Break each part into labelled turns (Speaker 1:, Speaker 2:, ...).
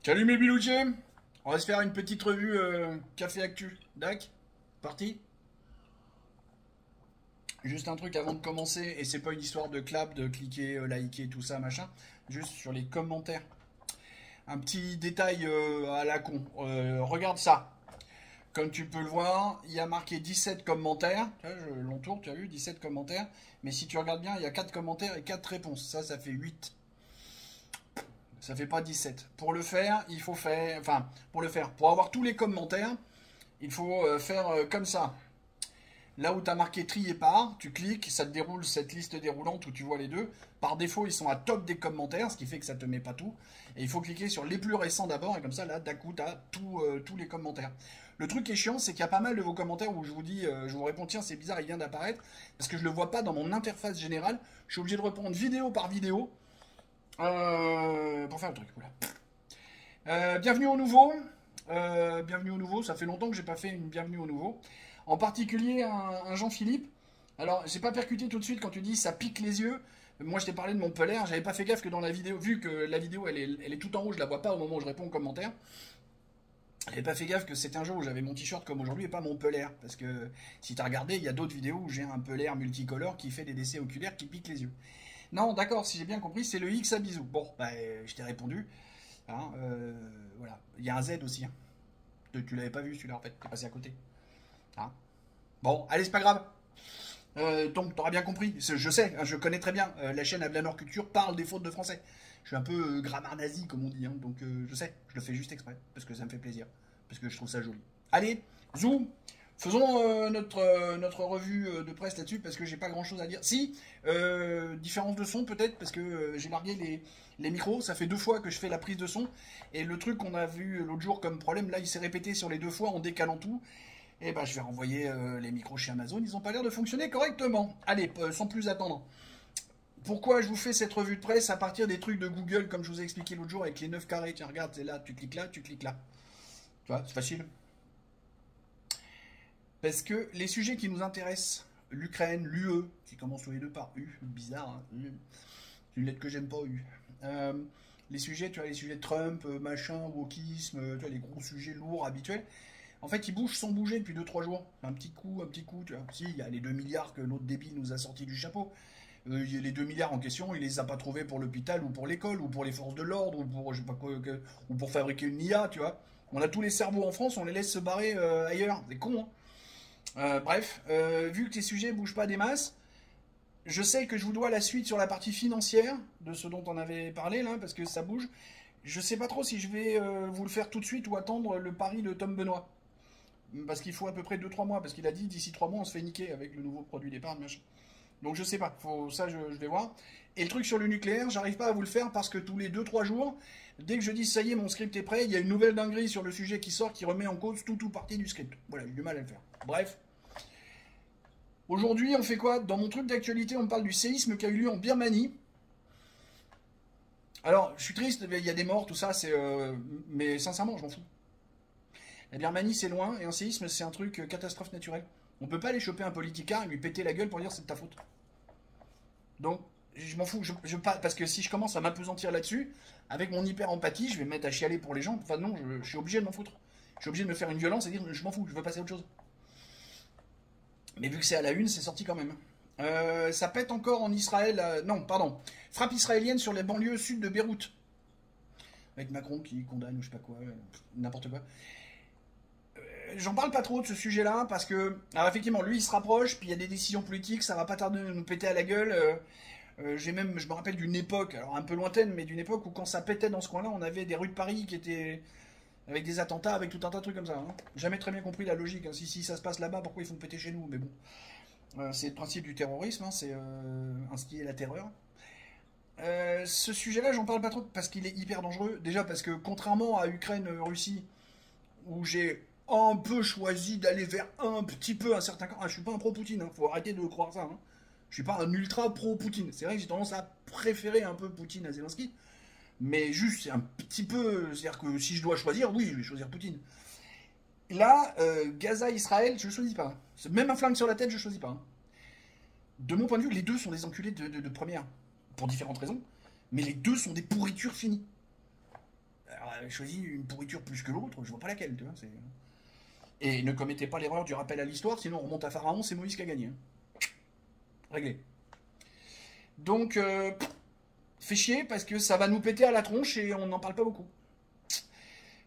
Speaker 1: Salut mes biloutiers. On va se faire une petite revue Café Actu. Dac. Parti. Juste un truc avant de commencer, et c'est pas une histoire de clap, de cliquer, liker, tout ça, machin. Juste sur les commentaires. Un petit détail à la con. Regarde ça. Comme tu peux le voir, il y a marqué 17 commentaires. Là, je l'entoure, tu as vu, 17 commentaires. Mais si tu regardes bien, il y a 4 commentaires et 4 réponses. Ça fait 8. Ça fait pas 17. Pour le faire, il faut faire... Enfin, pour le faire, pour avoir tous les commentaires, il faut faire comme ça. Là où tu as marqué trier par, tu cliques, ça te déroule cette liste déroulante où tu vois les deux. Par défaut, ils sont à top des commentaires, ce qui fait que ça te met pas tout. Et il faut cliquer sur les plus récents d'abord, et comme ça, là, d'un coup, tu as tous les commentaires. Le truc qui est chiant, c'est qu'il y a pas mal de vos commentaires où je vous dis, je vous réponds, tiens, c'est bizarre, il vient d'apparaître, parce que je le vois pas dans mon interface générale. Je suis obligé de répondre vidéo par vidéo pour faire le truc. Voilà. Bienvenue au nouveau. Bienvenue au nouveau. Ça fait longtemps que j'ai pas fait une bienvenue au nouveau. En particulier un Jean-Philippe. Alors, j'ai pas percuté tout de suite quand tu dis ça pique les yeux. Moi, je t'ai parlé de mon polaire. J'avais pas fait gaffe que dans la vidéo, vu que la vidéo elle est tout en haut, je la vois pas au moment où je réponds aux commentaires. J'avais pas fait gaffe que c'était un jour où j'avais mon t-shirt comme aujourd'hui et pas mon polaire. Parce que si t'as regardé, il y a d'autres vidéos où j'ai un polaire multicolore qui fait des décès oculaires qui piquent les yeux. Non, d'accord, si j'ai bien compris, c'est le X à bisous. Bon, bah, je t'ai répondu. Hein, voilà. Il y a un Z aussi. Hein. Tu l'avais pas vu celui-là en fait, t'es passé à côté. Hein. Bon, allez, c'est pas grave. Donc, t'auras bien compris. Je sais, hein, je connais très bien. La chaîne Ablanor Culture parle des fautes de français. Je suis un peu grammaire nazi, comme on dit. Hein, donc, je sais, je le fais juste exprès. Parce que ça me fait plaisir. Parce que je trouve ça joli. Allez, zoom. Faisons notre revue de presse là-dessus parce que j'ai pas grand chose à dire. Si, différence de son peut-être parce que j'ai largué les micros. Ça fait 2 fois que je fais la prise de son. Et le truc qu'on a vu l'autre jour comme problème, là il s'est répété sur les 2 fois en décalant tout. Et ben je vais renvoyer les micros chez Amazon. Ils ont pas l'air de fonctionner correctement. Allez, sans plus attendre. Pourquoi je vous fais cette revue de presse à partir des trucs de Google comme je vous ai expliqué l'autre jour avec les 9 carrés. Tiens, regarde, c'est là, tu cliques là, tu cliques là. Tu vois, c'est facile. Parce que les sujets qui nous intéressent, l'Ukraine, l'UE, qui commencent tous les deux par U, bizarre, hein, c'est une lettre que j'aime pas, U. Euh, les sujets, tu vois, les sujets de Trump, machin, wokisme, tu vois, les gros sujets lourds, habituels, en fait, ils bougent sans bouger depuis 2 3 jours. Un petit coup, tu vois. Si, il y a les 2 milliards que l'autre débile nous a sortis du chapeau. Les 2 milliards en question, il les a pas trouvés pour l'hôpital ou pour l'école ou pour les forces de l'ordre ou pour je sais pas quoi, ou pour fabriquer une IA, tu vois. On a tous les cerveaux en France, on les laisse se barrer ailleurs. C'est con, hein. Bref, vu que tes sujets bougent pas des masses, je sais que je vous dois la suite sur la partie financière de ce dont on avait parlé là, parce que ça bouge. Je sais pas trop si je vais vous le faire tout de suite ou attendre le pari de Tom Benoît. Parce qu'il faut à peu près 2 3 mois, parce qu'il a dit d'ici 3 mois on se fait niquer avec le nouveau produit d'épargne, machin. Donc je sais pas, ça je vais voir. Et le truc sur le nucléaire, j'arrive pas à vous le faire parce que tous les 2 3 jours, dès que je dis ça y est, mon script est prêt, il y a une nouvelle dinguerie sur le sujet qui sort qui remet en cause tout ou partie du script. Voilà, j'ai du mal à le faire. Bref. Aujourd'hui, on fait quoi? Dans mon truc d'actualité, on parle du séisme qui a eu lieu en Birmanie. Alors, je suis triste, il y a des morts, tout ça, mais sincèrement, je m'en fous. La Birmanie, c'est loin, et un séisme, c'est un truc catastrophe naturelle. On peut pas aller choper un politicard et lui péter la gueule pour dire c'est de ta faute. Donc, je m'en fous, parce que si je commence à m'apesantir là-dessus, avec mon hyper-empathie, je vais me mettre à chialer pour les gens. Enfin non, je suis obligé de m'en foutre. Je suis obligé de me faire une violence et dire je m'en fous, je veux passer à autre chose. Mais vu que c'est à la une, c'est sorti quand même. Ça pète encore en Israël. Non, pardon. Frappe israélienne sur les banlieues sud de Beyrouth. Avec Macron qui condamne ou je sais pas quoi, n'importe quoi. J'en parle pas trop de ce sujet-là parce que, alors effectivement, lui il se rapproche, puis il y a des décisions politiques, ça va pas tarder de nous péter à la gueule. Je me rappelle d'une époque, alors un peu lointaine, mais d'une époque où quand ça pétait dans ce coin-là, on avait des rues de Paris qui étaient avec des attentats, avec tout un tas de trucs comme ça. Hein. Jamais très bien compris la logique. Hein. Si ça se passe là-bas, pourquoi ils font péter chez nous? Mais bon, c'est le principe du terrorisme, hein, c'est instiller la terreur. Ce sujet-là, j'en parle pas trop parce qu'il est hyper dangereux. Déjà parce que contrairement à Ukraine-Russie, où j'ai un peu choisi d'aller vers un petit peu un certain camp. Ah, je suis pas un pro-Poutine, hein, faut arrêter de croire ça. Hein. Je suis pas un ultra pro-Poutine. C'est vrai que j'ai tendance à préférer un peu Poutine à Zelensky, mais juste c'est un petit peu. C'est-à-dire que si je dois choisir, oui, je vais choisir Poutine. Là, Gaza-Israël, je ne choisis pas. Même un flingue sur la tête, je ne choisis pas. Hein. De mon point de vue, les deux sont des enculés de première, pour différentes raisons, mais les deux sont des pourritures finies. Alors, choisi une pourriture plus que l'autre, je vois pas laquelle, tu vois. Et ne commettez pas l'erreur du rappel à l'histoire, sinon on remonte à Pharaon, c'est Moïse qui a gagné. Hein. Réglé. Donc, fait chier parce que ça va nous péter à la tronche et on n'en parle pas beaucoup.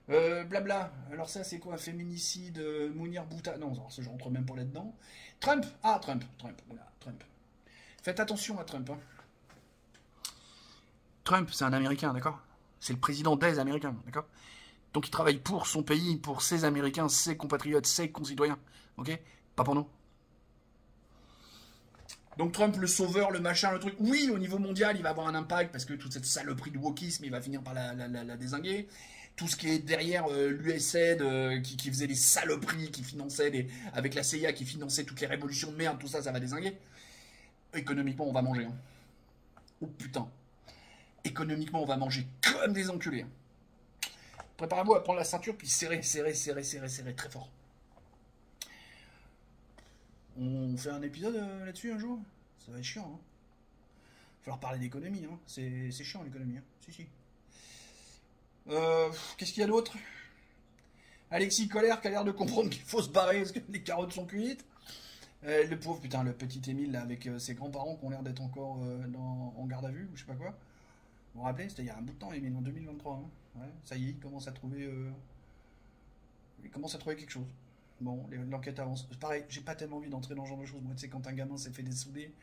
Speaker 1: Blabla. Alors ça, c'est quoi un féminicide Mounir Bouta? Non, ça, je rentre même pas là-dedans. Trump. Ah, Trump. Voilà, Trump. Faites attention à Trump. Hein. Trump, c'est un Américain, d'accord? C'est le président des Américains, d'accord? Donc il travaille pour son pays, pour ses Américains, ses compatriotes, ses concitoyens. Ok? Pas pour nous. Donc Trump, le sauveur, le machin, le truc. Oui, au niveau mondial, il va avoir un impact parce que toute cette saloperie de wokisme, il va finir par la dézinguer. Tout ce qui est derrière l'USAID qui faisait des saloperies, qui finançait avec la CIA, qui finançait toutes les révolutions de merde, tout ça, ça va dézinguer. Économiquement, on va manger. Hein. Oh putain. Économiquement, on va manger comme des enculés. Hein. Préparez-vous à prendre la ceinture, puis serrer très fort. On fait un épisode là-dessus un jour? Ça va être chiant. Hein. Il va falloir parler d'économie. Hein. C'est chiant l'économie. Hein. Si. Qu'est-ce qu'il y a d'autre? Alexis Colère qui a l'air de comprendre qu'il faut se barrer parce que les carottes sont cuites. Le pauvre, putain, le petit Émile là, avec ses grands-parents qui ont l'air d'être encore en garde à vue ou je sais pas quoi. Vous vous rappelez, c'était il y a un bout de temps, Émile, en 2023. Hein. Ouais, ça y est, il commence à trouver quelque chose. Bon, l'enquête avance. Pareil, j'ai pas tellement envie d'entrer dans ce genre de choses. Moi, tu sais, quand un gamin s'est fait dessouder,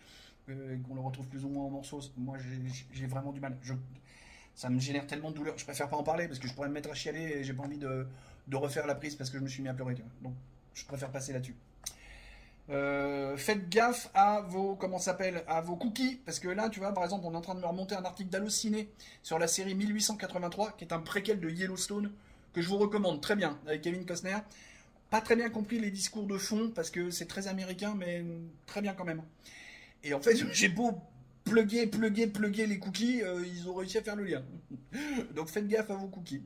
Speaker 1: qu'on le retrouve plus ou moins en morceaux, moi, j'ai vraiment du mal. Ça me génère tellement de douleur. Je préfère pas en parler parce que je pourrais me mettre à chialer et j'ai pas envie de refaire la prise parce que je me suis mis à pleurer. Tu vois. Donc, je préfère passer là-dessus. Faites gaffe à vos à vos cookies parce que là tu vois par exemple on est en train de me remonter un article d'Allociné sur la série 1883 qui est un préquel de Yellowstone que je vous recommande très bien avec Kevin Costner. Pas très bien compris les discours de fond parce que c'est très américain mais très bien quand même. Et en fait j'ai beau plugger les cookies, ils ont réussi à faire le lien. Donc faites gaffe à vos cookies.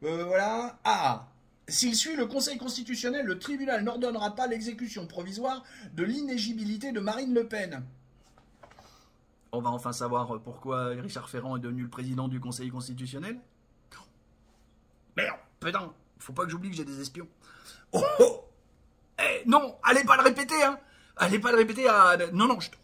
Speaker 1: Voilà. Ah, s'il suit le Conseil constitutionnel, le tribunal n'ordonnera pas l'exécution provisoire de l'inéligibilité de Marine Le Pen. On va enfin savoir pourquoi Richard Ferrand est devenu le président du Conseil constitutionnel. Merde, putain, faut pas que j'oublie que j'ai des espions. Oh, eh, non, allez pas le répéter, hein. Allez pas le répéter à... Non, je te...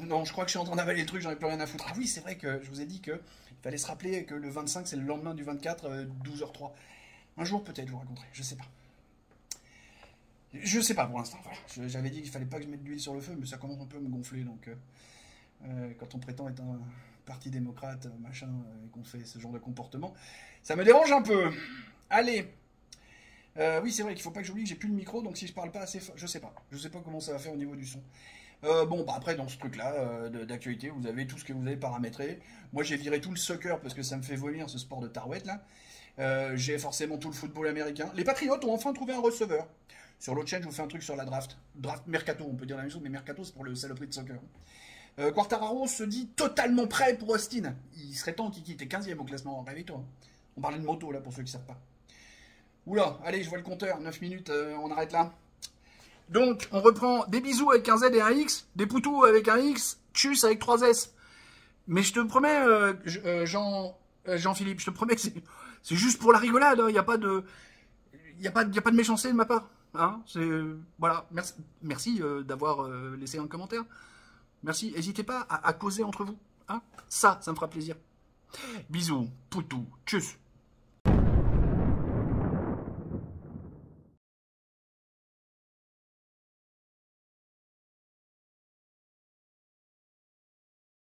Speaker 1: Non, je crois que je suis en train d'avaler le truc, j'en ai plus rien à foutre. Ah oui, c'est vrai que je vous ai dit qu'il fallait se rappeler que le 25, c'est le lendemain du 24, 12h03. Un jour, peut-être, je vous raconterai, je sais pas. Je sais pas pour l'instant, voilà. J'avais dit qu'il fallait pas que je mette de l'huile sur le feu, mais ça commence un peu à me gonfler, donc... quand on prétend être un parti démocrate, machin, et qu'on fait ce genre de comportement, ça me dérange un peu. Allez. Oui, c'est vrai qu'il faut pas que j'oublie que j'ai plus le micro, donc si je parle pas assez fort, je sais pas comment ça va faire au niveau du son. Bon, bah après, dans ce truc-là d'actualité, vous avez tout ce que vous avez paramétré. Moi, j'ai viré tout le soccer parce que ça me fait vomir ce sport de tarouette, là. J'ai forcément tout le football américain. Les Patriotes ont enfin trouvé un receveur. Sur l'autre chaîne, je vous fais un truc sur la draft. Draft Mercato, on peut dire la même chose, mais Mercato, c'est pour le saloperie de soccer. Quartararo se dit totalement prêt pour Austin. Il serait temps qu'il quitte. T'es 15e au classement, réveille-toi. On parlait de moto, là, pour ceux qui ne savent pas. Oula, allez, je vois le compteur. 9 minutes, on arrête là. Donc, on reprend des bisous avec un Z et un X, des poutous avec un X, tchuss avec 3 S. Mais je te promets, Jean-Philippe, je te promets que c'est juste pour la rigolade. Il n'y a pas de méchanceté de ma part. Hein, voilà. Merci d'avoir laissé un commentaire. Merci. N'hésitez pas à causer entre vous. Hein, ça me fera plaisir. Bisous, poutous, tchuss.